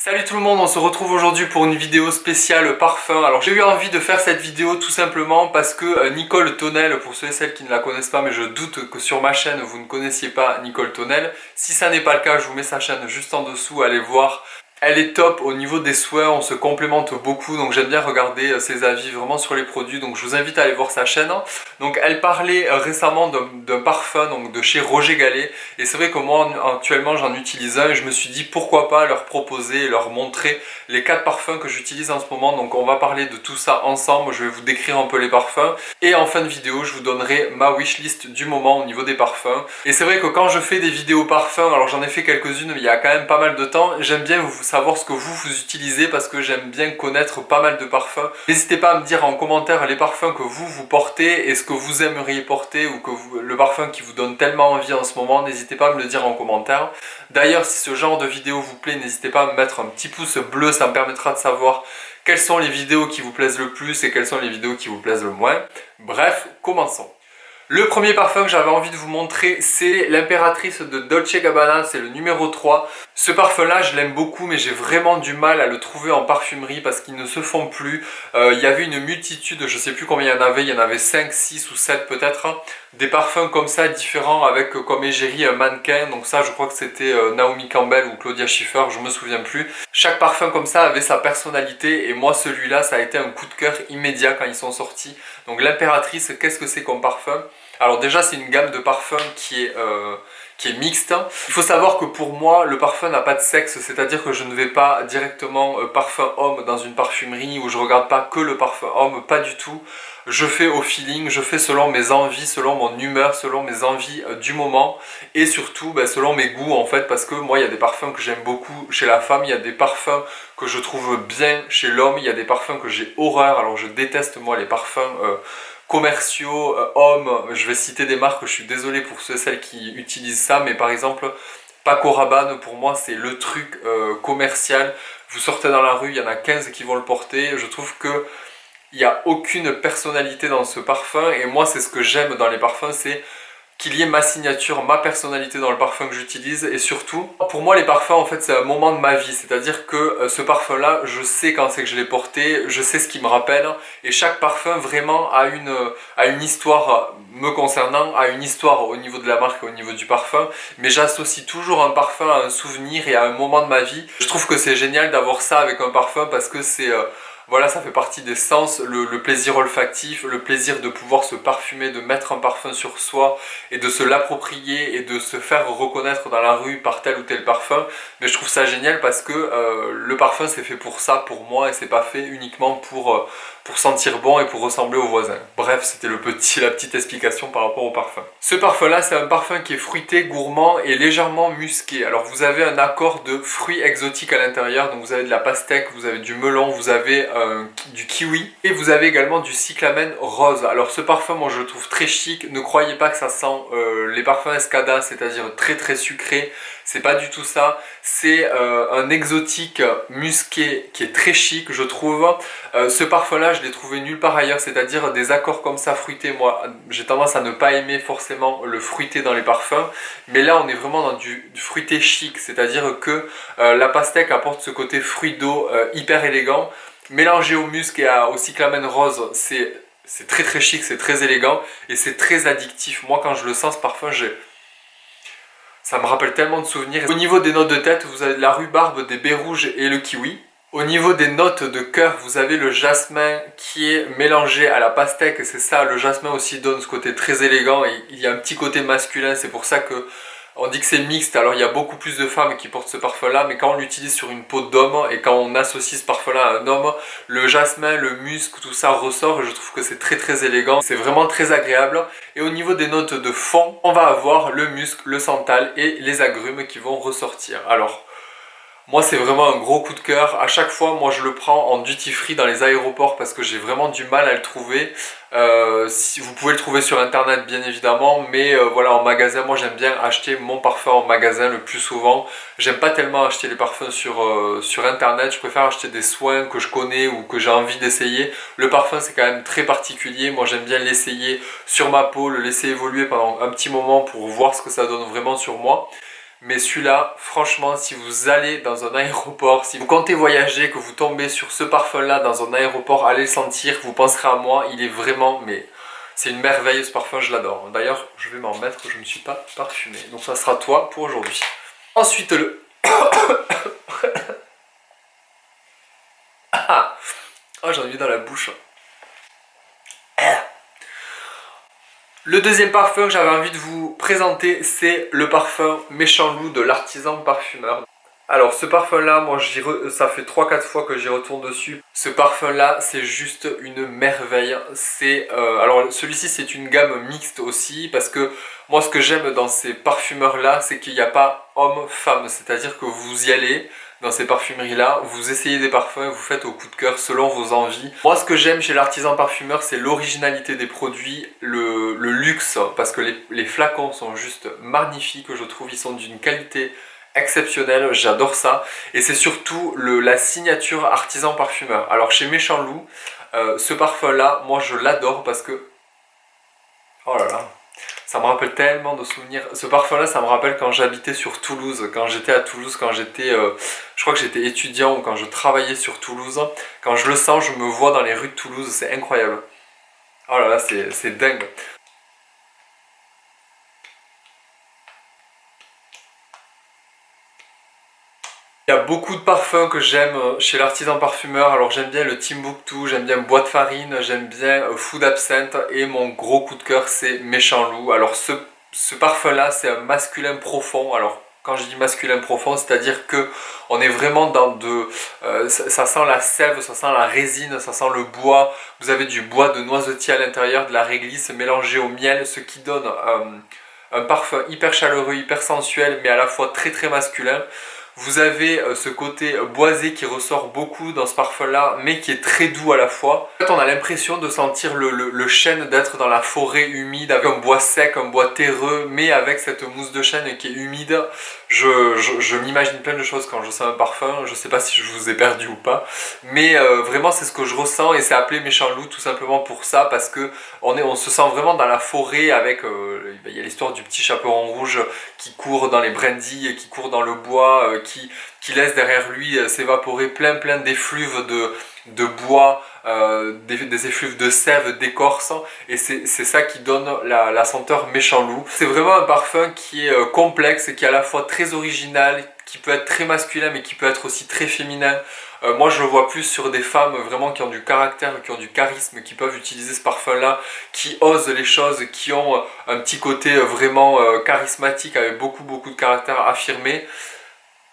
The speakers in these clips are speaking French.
Salut tout le monde, on se retrouve aujourd'hui pour une vidéo spéciale parfum. Alors j'ai eu envie de faire cette vidéo tout simplement parce que Nicole Tonnel, pour ceux et celles qui ne la connaissent pas, mais je doute que sur ma chaîne vous ne connaissiez pas Nicole Tonnel. Si ça n'est pas le cas, je vous mets sa chaîne juste en dessous, allez voir. Elle est top au niveau des soins, on se complémente beaucoup, donc j'aime bien regarder ses avis vraiment sur les produits, donc je vous invite à aller voir sa chaîne. Donc elle parlait récemment d'un parfum donc de chez Roger Gallet, et c'est vrai que moi actuellement j'en utilise un et je me suis dit pourquoi pas leur proposer et leur montrer les 4 parfums que j'utilise en ce moment. Donc on va parler de tout ça ensemble, je vais vous décrire un peu les parfums et en fin de vidéo je vous donnerai ma wishlist du moment au niveau des parfums. Et c'est vrai que quand je fais des vidéos parfums, alors j'en ai fait quelques-unes mais il y a quand même pas mal de temps, j'aime bien vous savoir ce que vous utilisez parce que j'aime bien connaître pas mal de parfums. N'hésitez pas à me dire en commentaire les parfums que vous portez et ce que vous aimeriez porter ou que le parfum qui vous donne tellement envie en ce moment, n'hésitez pas à me le dire en commentaire. D'ailleurs, si ce genre de vidéo vous plaît, n'hésitez pas à me mettre un petit pouce bleu, ça me permettra de savoir quelles sont les vidéos qui vous plaisent le plus et quelles sont les vidéos qui vous plaisent le moins. Bref, commençons. Le premier parfum que j'avais envie de vous montrer, c'est l'Impératrice de Dolce Gabbana, c'est le numéro 3. Ce parfum-là, je l'aime beaucoup, mais j'ai vraiment du mal à le trouver en parfumerie parce qu'ils ne se font plus. Il y avait une multitude, je sais plus combien il y en avait 5, 6 ou 7 peut-être, des parfums comme ça différents avec comme égérie un mannequin. Donc ça, je crois que c'était Naomi Campbell ou Claudia Schiffer, je me souviens plus. Chaque parfum comme ça avait sa personnalité et moi celui-là, ça a été un coup de cœur immédiat quand ils sont sortis. Donc l'Impératrice, qu'est-ce que c'est comme parfum ? Alors déjà c'est une gamme de parfums qui est mixte. Il faut savoir que pour moi le parfum n'a pas de sexe, c'est-à-dire que je ne vais pas directement parfum homme dans une parfumerie où je regarde pas que le parfum homme, pas du tout. Je fais au feeling, je fais selon mes envies, selon mon humeur, selon mes envies du moment et surtout selon mes goûts en fait, parce que moi il y a des parfums que j'aime beaucoup chez la femme, il y a des parfums que je trouve bien chez l'homme, il y a des parfums que j'ai horreur. Alors je déteste moi les parfums commerciaux, hommes, je vais citer des marques, je suis désolé pour ceux et celles qui utilisent ça, mais par exemple Paco Rabanne pour moi c'est le truc commercial. Vous sortez dans la rue, il y en a 15 qui vont le porter, je trouve que il n'y a aucune personnalité dans ce parfum et moi c'est ce que j'aime dans les parfums, c'est qu'il y ait ma signature, ma personnalité dans le parfum que j'utilise et surtout, pour moi les parfums en fait c'est un moment de ma vie, c'est-à-dire que ce parfum là, je sais quand c'est que je l'ai porté, je sais ce qui me rappelle et chaque parfum vraiment a une histoire me concernant, a une histoire au niveau de la marque et au niveau du parfum, mais j'associe toujours un parfum à un souvenir et à un moment de ma vie. Je trouve que c'est génial d'avoir ça avec un parfum parce que c'est... voilà, ça fait partie des sens, le plaisir olfactif, le plaisir de pouvoir se parfumer, de mettre un parfum sur soi et de se l'approprier et de se faire reconnaître dans la rue par tel ou tel parfum. Mais je trouve ça génial parce que le parfum c'est fait pour ça, pour moi, et c'est pas fait uniquement pour sentir bon et pour ressembler aux voisins. Bref, c'était la petite explication par rapport au parfum. Ce parfum là, c'est un parfum qui est fruité, gourmand et légèrement musqué. Alors vous avez un accord de fruits exotiques à l'intérieur, donc vous avez de la pastèque, vous avez du melon, vous avez du kiwi et vous avez également du cyclamen rose. Alors ce parfum, moi je le trouve très chic, ne croyez pas que ça sent les parfums Escada, c'est-à-dire très très sucré, c'est pas du tout ça, c'est un exotique musqué qui est très chic je trouve. Ce parfum là je l'ai trouvé nulle part ailleurs, c'est-à-dire des accords comme ça fruités, moi j'ai tendance à ne pas aimer forcément le fruité dans les parfums, mais là on est vraiment dans du fruité chic, c'est-à-dire que la pastèque apporte ce côté fruit d'eau hyper élégant, mélangé au musc et au cyclamen rose, c'est très très chic, c'est très élégant et c'est très addictif. Moi quand je le sens ce parfum, ça me rappelle tellement de souvenirs. Au niveau des notes de tête, vous avez la rhubarbe, des baies rouges et le kiwi. Au niveau des notes de cœur, vous avez le jasmin qui est mélangé à la pastèque. Et c'est ça, le jasmin aussi donne ce côté très élégant et il y a un petit côté masculin. C'est pour ça que on dit que c'est mixte. Alors il y a beaucoup plus de femmes qui portent ce parfum là, mais quand on l'utilise sur une peau d'homme et quand on associe ce parfum là à un homme, le jasmin, le musc, tout ça ressort et je trouve que c'est très très élégant, c'est vraiment très agréable. Et au niveau des notes de fond, on va avoir le musc, le santal et les agrumes qui vont ressortir. Alors moi c'est vraiment un gros coup de cœur, à chaque fois moi je le prends en duty free dans les aéroports parce que j'ai vraiment du mal à le trouver. Si vous pouvez le trouver sur internet bien évidemment, mais voilà, en magasin moi j'aime bien acheter mon parfum en magasin le plus souvent. J'aime pas tellement acheter les parfums sur internet, je préfère acheter des soins que je connais ou que j'ai envie d'essayer. Le parfum c'est quand même très particulier, moi j'aime bien l'essayer sur ma peau, le laisser évoluer pendant un petit moment pour voir ce que ça donne vraiment sur moi. Mais celui-là, franchement, si vous allez dans un aéroport, si vous comptez voyager, que vous tombez sur ce parfum-là dans un aéroport, allez le sentir, vous penserez à moi, il est vraiment, mais c'est une merveille ce parfum, je l'adore. D'ailleurs, je vais m'en mettre, je ne me suis pas parfumé. Donc ça sera toi pour aujourd'hui. Ensuite, le... Oh, j'en ai eu dans la bouche. Le deuxième parfum que j'avais envie de vous présenter, c'est le parfum Méchant Loup de l'artisan parfumeur. Alors ce parfum là, moi ça fait 3-4 fois que j'y retourne dessus. Ce parfum là, c'est juste une merveille. Alors celui-ci c'est une gamme mixte aussi, parce que moi ce que j'aime dans ces parfumeurs là, c'est qu'il n'y a pas homme-femme. C'est-à-dire que vous y allez dans ces parfumeries là, vous essayez des parfums, vous faites au coup de cœur selon vos envies. Moi ce que j'aime chez l'artisan parfumeur, c'est l'originalité des produits, le luxe, parce que les flacons sont juste magnifiques, je trouve, ils sont d'une qualité exceptionnelle, j'adore ça. Et c'est surtout la signature artisan parfumeur. Alors chez Méchant Loup, ce parfum là, moi je l'adore parce que... Oh là là, ça me rappelle tellement de souvenirs. Ce parfum là, ça me rappelle quand j'habitais sur Toulouse, quand j'étais à Toulouse, quand j'étais... je crois que j'étais étudiant ou quand je travaillais sur Toulouse. Quand je le sens, je me vois dans les rues de Toulouse, c'est incroyable. Oh là là, c'est dingue. Il y a beaucoup de parfums que j'aime chez l'artisan parfumeur. Alors j'aime bien le Timbuktu, j'aime bien Bois de Farine, j'aime bien Food Absinthe et mon gros coup de cœur c'est Méchant Loup. Alors ce parfum là c'est un masculin profond. Alors quand je dis masculin profond, c'est-à-dire que on est vraiment dans ça sent la sève, ça sent la résine, ça sent le bois. Vous avez du bois de noisetier à l'intérieur, de la réglisse mélangée au miel, ce qui donne un parfum hyper chaleureux, hyper sensuel, mais à la fois très très masculin. Vous avez ce côté boisé qui ressort beaucoup dans ce parfum là, mais qui est très doux à la fois. En fait, on a l'impression de sentir le chêne, d'être dans la forêt humide, avec un bois sec, un bois terreux, mais avec cette mousse de chêne qui est humide. Je m'imagine plein de choses quand je sens un parfum, je sais pas si je vous ai perdu ou pas, mais vraiment c'est ce que je ressens et c'est appelé Méchant Loup tout simplement pour ça, parce que on se sent vraiment dans la forêt avec, il y a l'histoire du petit chaperon rouge qui court dans les brindilles et qui court dans le bois, qui laisse derrière lui s'évaporer plein d'effluves de bois, des effluves de sève, d'écorce, et c'est ça qui donne la senteur Méchant Loup. C'est vraiment un parfum qui est complexe, qui est à la fois très original, qui peut être très masculin mais qui peut être aussi très féminin. Moi je le vois plus sur des femmes vraiment qui ont du caractère, qui ont du charisme, qui peuvent utiliser ce parfum là, qui osent les choses, qui ont un petit côté vraiment charismatique avec beaucoup de caractère affirmé.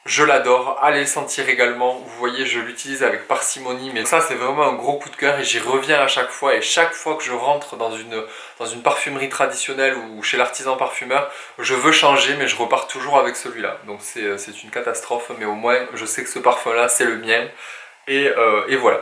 Je l'adore, allez le sentir également, vous voyez je l'utilise avec parcimonie, mais ça c'est vraiment un gros coup de cœur et j'y reviens à chaque fois, et chaque fois que je rentre dans une parfumerie traditionnelle ou chez l'artisan parfumeur, je veux changer mais je repars toujours avec celui-là, donc c'est une catastrophe, mais au moins je sais que ce parfum là c'est le mien, et voilà.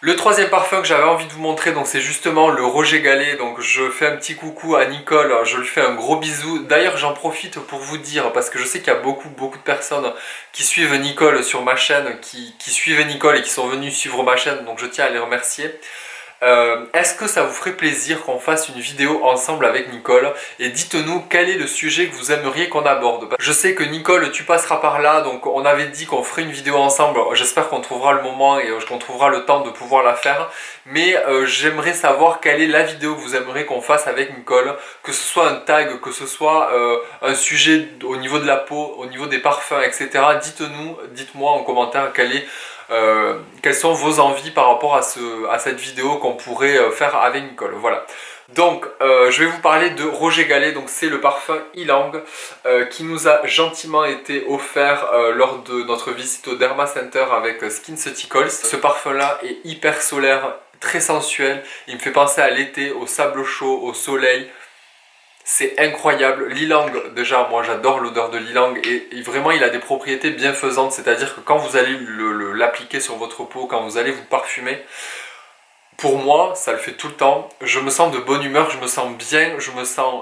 Le troisième parfum que j'avais envie de vous montrer, donc c'est justement le Roger Gallet. Donc je fais un petit coucou à Nicole, je lui fais un gros bisou. D'ailleurs j'en profite pour vous dire, parce que je sais qu'il y a beaucoup de personnes qui suivent Nicole sur ma chaîne, qui suivent Nicole et qui sont venues suivre ma chaîne, donc je tiens à les remercier. Est-ce que ça vous ferait plaisir qu'on fasse une vidéo ensemble avec Nicole? Et dites-nous quel est le sujet que vous aimeriez qu'on aborde. Je sais que Nicole, tu passeras par là, donc on avait dit qu'on ferait une vidéo ensemble. J'espère qu'on trouvera le moment et qu'on trouvera le temps de pouvoir la faire. Mais j'aimerais savoir quelle est la vidéo que vous aimeriez qu'on fasse avec Nicole. Que ce soit un tag, que ce soit un sujet au niveau de la peau, au niveau des parfums, etc. Dites-moi en commentaire quelles sont vos envies par rapport à cette vidéo qu'on pourrait faire avec Nicole. Voilà. Donc je vais vous parler de Roger Gallet. Donc c'est le parfum Ylang qui nous a gentiment été offert lors de notre visite au Derma Center avec SkinCeuticals. Ce parfum là est hyper solaire, très sensuel, il me fait penser à l'été, au sable chaud, au soleil. C'est incroyable. L'Ylang, déjà moi j'adore l'odeur de l'Ylang, et vraiment il a des propriétés bienfaisantes, c'est-à-dire que quand vous allez l'appliquer sur votre peau, quand vous allez vous parfumer, pour moi ça le fait tout le temps, je me sens de bonne humeur, je me sens bien, je me sens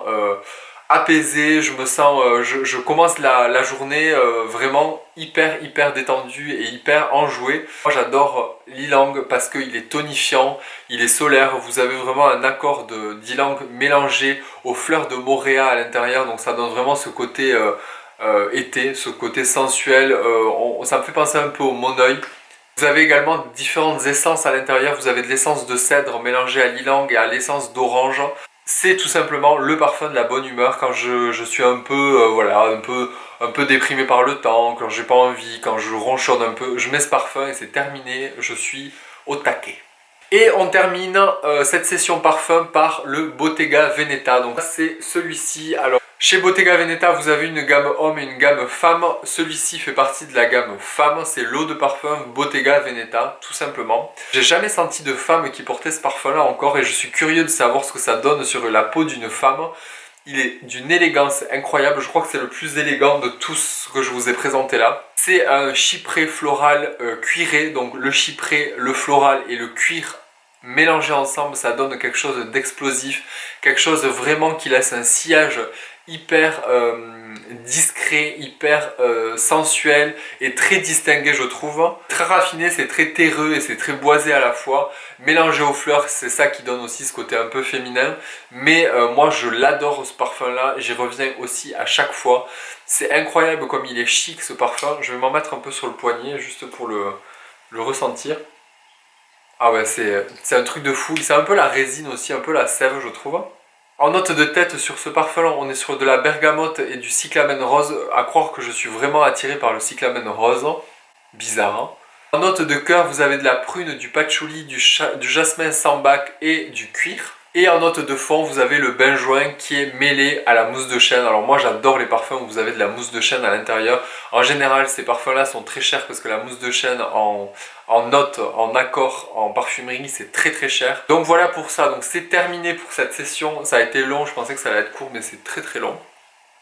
apaisé, je commence la journée vraiment hyper détendu et hyper enjoué. Moi j'adore l'Ylang parce qu'il est tonifiant, il est solaire, vous avez vraiment un accord d'Ylang mélangé aux fleurs de Moréa à l'intérieur, donc ça donne vraiment ce côté été, ce côté sensuel, ça me fait penser un peu au Mon Oeil. Vous avez également différentes essences à l'intérieur, vous avez de l'essence de cèdre mélangée à l'ylang et à l'essence d'orange. C'est tout simplement le parfum de la bonne humeur quand je suis un peu, voilà, un peu déprimé par le temps, quand j'ai pas envie, quand je ronchonne un peu, je mets ce parfum et c'est terminé, je suis au taquet. Et on termine cette session parfum par le Bottega Veneta, donc c'est celui-ci. Alors chez Bottega Veneta vous avez une gamme homme et une gamme femme, celui-ci fait partie de la gamme femme, c'est l'eau de parfum Bottega Veneta tout simplement. J'ai jamais senti de femme qui portait ce parfum là encore et je suis curieux de savoir ce que ça donne sur la peau d'une femme. Il est d'une élégance incroyable, je crois que c'est le plus élégant de tous ce que je vous ai présenté là. C'est un chypré floral cuiré, donc le chypré, le floral et le cuir mélangés ensemble, ça donne quelque chose d'explosif, quelque chose vraiment qui laisse un sillage hyper discret, hyper sensuel et très distingué je trouve. Très raffiné, c'est très terreux et c'est très boisé à la fois. Mélangé aux fleurs, c'est ça qui donne aussi ce côté un peu féminin. Mais moi je l'adore ce parfum là, j'y reviens aussi à chaque fois. C'est incroyable comme il est chic ce parfum. Je vais m'en mettre un peu sur le poignet juste pour le ressentir. Ah ouais, c'est un truc de fou. C'est un peu la résine aussi, un peu la sève je trouve. En note de tête sur ce parfum, on est sur de la bergamote et du cyclamen rose. À croire que je suis vraiment attiré par le cyclamen rose. Bizarre, hein. En note de cœur, vous avez de la prune, du patchouli, du jasmin sambac et du cuir. Et en note de fond, vous avez le benjoin qui est mêlé à la mousse de chêne. Alors moi j'adore les parfums où vous avez de la mousse de chêne à l'intérieur. En général, ces parfums-là sont très chers parce que la mousse de chêne en note, en accord, en parfumerie, c'est très très cher. Donc voilà pour ça, donc c'est terminé pour cette session. Ça a été long, je pensais que ça allait être court, mais c'est très très long.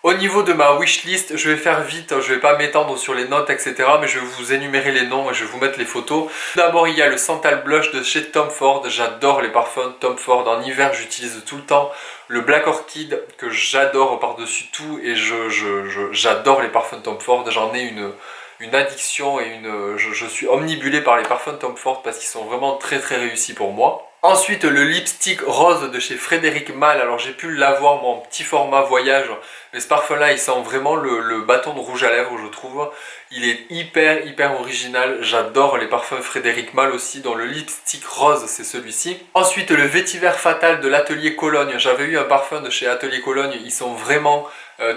Au niveau de ma wishlist, je vais faire vite, je vais pas m'étendre sur les notes, etc. Mais je vais vous énumérer les noms et je vais vous mettre les photos. D'abord, il y a le Santal Blush de chez Tom Ford. J'adore les parfums Tom Ford. En hiver, j'utilise tout le temps. Le Black Orchid, que j'adore par-dessus tout. Et j'adore les parfums Tom Ford. J'en ai une addiction et je suis omnibulé par les parfums Tom Ford parce qu'ils sont vraiment très très réussis pour moi. Ensuite, le lipstick rose de chez Frédéric Malle. Alors j'ai pu l'avoir mon petit format voyage, mais ce parfum là il sent vraiment le bâton de rouge à lèvres je trouve. Il est hyper original, j'adore les parfums Frédéric Malle aussi, dont le lipstick rose c'est celui-ci. Ensuite le vétiver fatal de l'Atelier Cologne, j'avais eu un parfum de chez Atelier Cologne, ils sont vraiment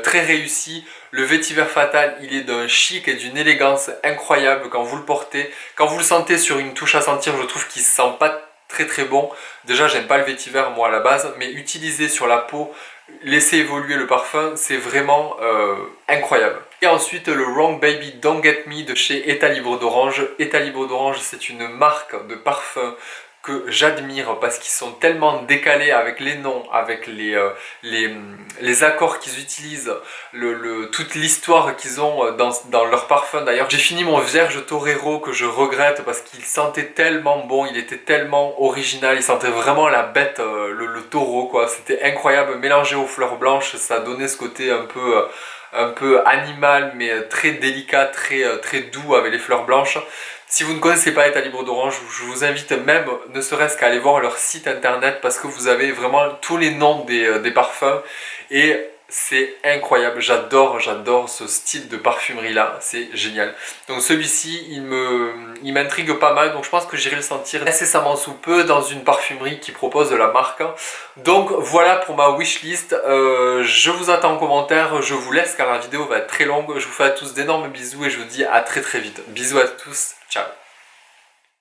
très réussis. Le vétiver fatal il est d'un chic et d'une élégance incroyable quand vous le portez. Quand vous le sentez sur une touche à sentir, je trouve qu'il ne sent pas très bon. Déjà j'aime pas le vétiver moi à la base, mais utiliser sur la peau, laisser évoluer le parfum, c'est vraiment incroyable. Et ensuite le Wrong Baby Don't Get Me de chez État Libre d'Orange. État Libre d'Orange c'est une marque de parfum que j'admire parce qu'ils sont tellement décalés avec les noms, avec les accords qu'ils utilisent, toute l'histoire qu'ils ont dans leur parfum. D'ailleurs, j'ai fini mon Vierge Torero que je regrette parce qu'il sentait tellement bon, il était tellement original, il sentait vraiment la bête, le taureau quoi. C'était incroyable, mélangé aux fleurs blanches, ça donnait ce côté un peu animal mais très délicat, très doux avec les fleurs blanches. Si vous ne connaissez pas État Libre d'Orange, je vous invite même, ne serait-ce qu'à aller voir leur site internet parce que vous avez vraiment tous les noms des parfums et c'est incroyable, j'adore ce style de parfumerie là, c'est génial. Donc celui-ci, il m'intrigue pas mal, donc je pense que j'irai le sentir incessamment sous peu dans une parfumerie qui propose de la marque. Donc voilà pour ma wishlist, je vous attends en commentaire, je vous laisse car la vidéo va être très longue. Je vous fais à tous d'énormes bisous et je vous dis à très vite. Bisous à tous, ciao.